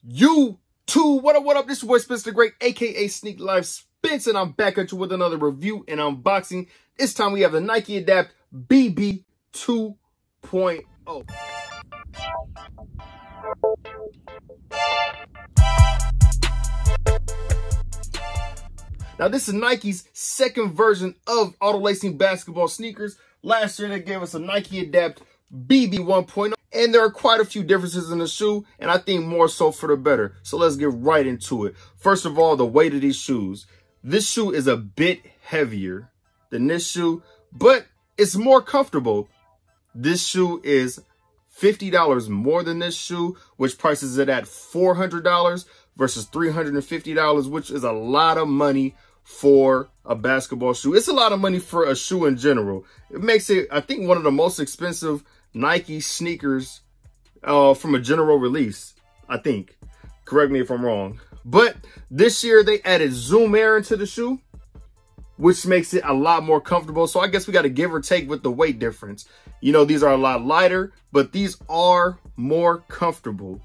YouTube, what up? This is your boy Spence the Great, aka Sneak Life Spence, and I'm back at you with another review and unboxing. This time we have the Nike Adapt BB 2.0. Now this is Nike's second version of auto lacing basketball sneakers. Last year they gave us a Nike Adapt BB 1.0. And there are quite a few differences in the shoe, and I think more so for the better. So let's get right into it. First of all, the weight of these shoes. This shoe is a bit heavier than this shoe, but it's more comfortable. This shoe is $50 more than this shoe, which prices it at $400 versus $350, which is a lot of money for a basketball shoe. It's a lot of money for a shoe in general. It makes it, I think, one of the most expensive Nike sneakers from a general release, I think. Correct me if I'm wrong. But this year they added Zoom Air into the shoe, which makes it a lot more comfortable. So I guess we got to give or take with the weight difference. You know, these are a lot lighter, but these are more comfortable.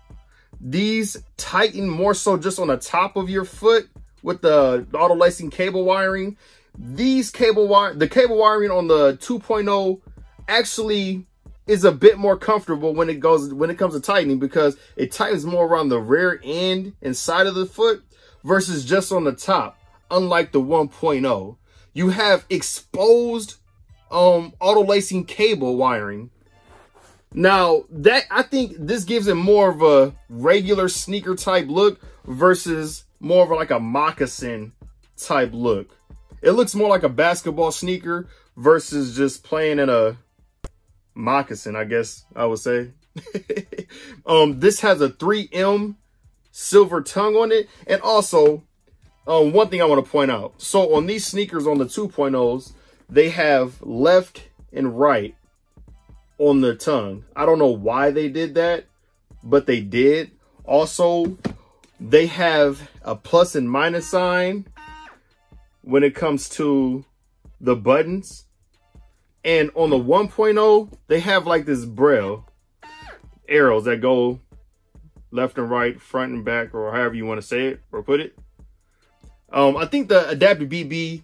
These tighten more so just on the top of your foot with the auto lacing cable wiring. The cable wiring on the 2.0 actually is a bit more comfortable when it comes to tightening, because it tightens more around the rear end and side of the foot versus just on the top. Unlike the 1.0, you have exposed auto lacing cable wiring. Now that, I think this gives it more of a regular sneaker type look versus more of like a moccasin type look. It looks more like a basketball sneaker versus just playing in a moccasin, I guess I would say. This has a 3M silver tongue on it. And also, one thing I want to point out. So on these sneakers, on the 2.0s, they have left and right on the tongue. I don't know why they did that, but they did. Also, they have a plus and minus sign when it comes to the buttons. And on the 1.0, they have like this braille arrows that go left and right, front and back, or however you want to say it or put it. I think the Adapted BB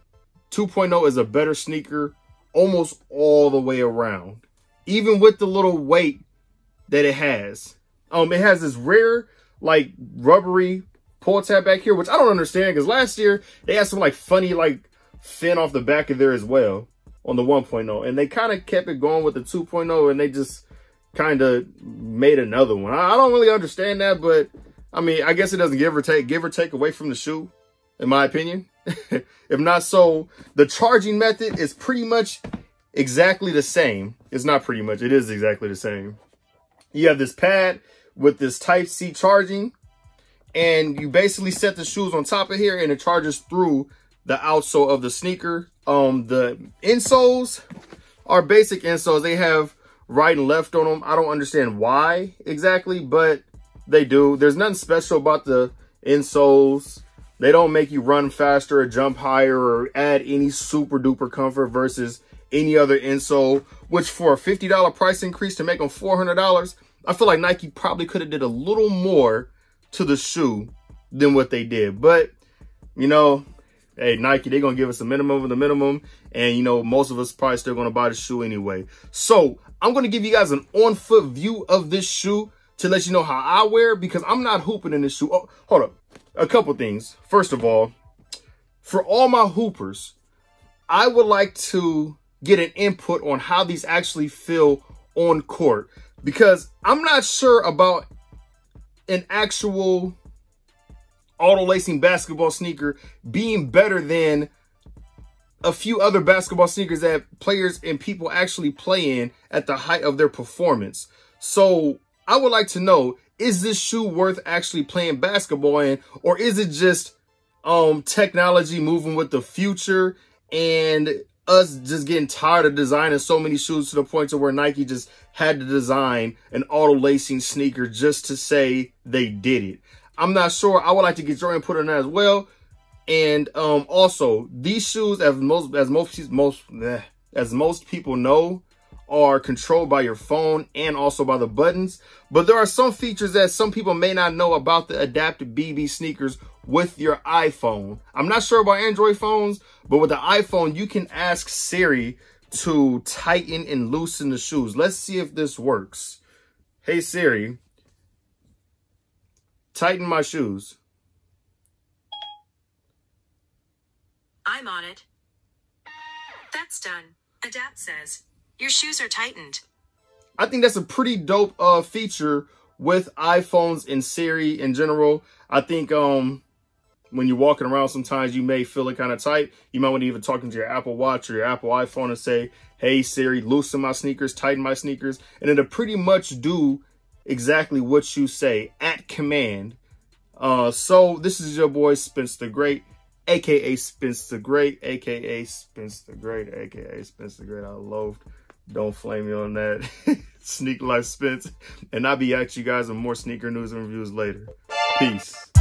2.0 is a better sneaker almost all the way around, even with the little weight that it has. It has this rare, like, rubbery pull tab back here, which I don't understand, because last year they had some like funny like fin off the back of there as well on the 1.0, and they kind of kept it going with the 2.0, and they just kind of made another one. I don't really understand that, but I mean, I guess it doesn't give or take away from the shoe, in my opinion. If not so, the charging method is pretty much exactly the same. It's not pretty much, it is exactly the same. You have this pad with this Type-C charging, and you basically set the shoes on top of here, and it charges through the outsole of the sneaker. The insoles are basic insoles. They have right and left on them. I don't understand why exactly, but they do. There's nothing special about the insoles. They don't make you run faster or jump higher or add any super duper comfort versus any other insole, which for a $50 price increase to make them $400, I feel like Nike probably could have did a little more to the shoe than what they did. But, you know, hey, Nike, they're going to give us a minimum of the minimum. And, you know, most of us probably still going to buy the shoe anyway. So I'm going to give you guys an on-foot view of this shoe to let you know how I wear, because I'm not hooping in this shoe. Oh, hold up. A couple things. First of all, for all my hoopers, I would like to get an input on how these actually feel on court, because I'm not sure about an actual auto lacing basketball sneaker being better than a few other basketball sneakers that players and people actually play in at the height of their performance. So I would like to know, is this shoe worth actually playing basketball in, or is it just technology moving with the future and us just getting tired of designing so many shoes to the point to where Nike just had to design an auto lacing sneaker just to say they did it? I'm not sure. I would like to get your input on that as well. And also, these shoes, as most people know, are controlled by your phone and also by the buttons. But there are some features that some people may not know about the adaptive BB sneakers with your iPhone. I'm not sure about Android phones, but with the iPhone, you can ask Siri to tighten and loosen the shoes. Let's see if this works. Hey Siri, tighten my shoes. I'm on it. That's done. Adapt says, your shoes are tightened. I think that's a pretty dope feature with iPhones and Siri in general. I think when you're walking around, sometimes you may feel it kind of tight. You might want to even talk into your Apple Watch or your Apple iPhone and say, hey Siri, loosen my sneakers, tighten my sneakers. And it'll pretty much do exactly what you say at command. So this is your boy Spence the Great, aka Spence the Great, aka Spence the Great, aka Spence the Great. I loathed. Don't flame me on that. Sneak Life Spence. And I'll be at you guys with more sneaker news and reviews later. Peace.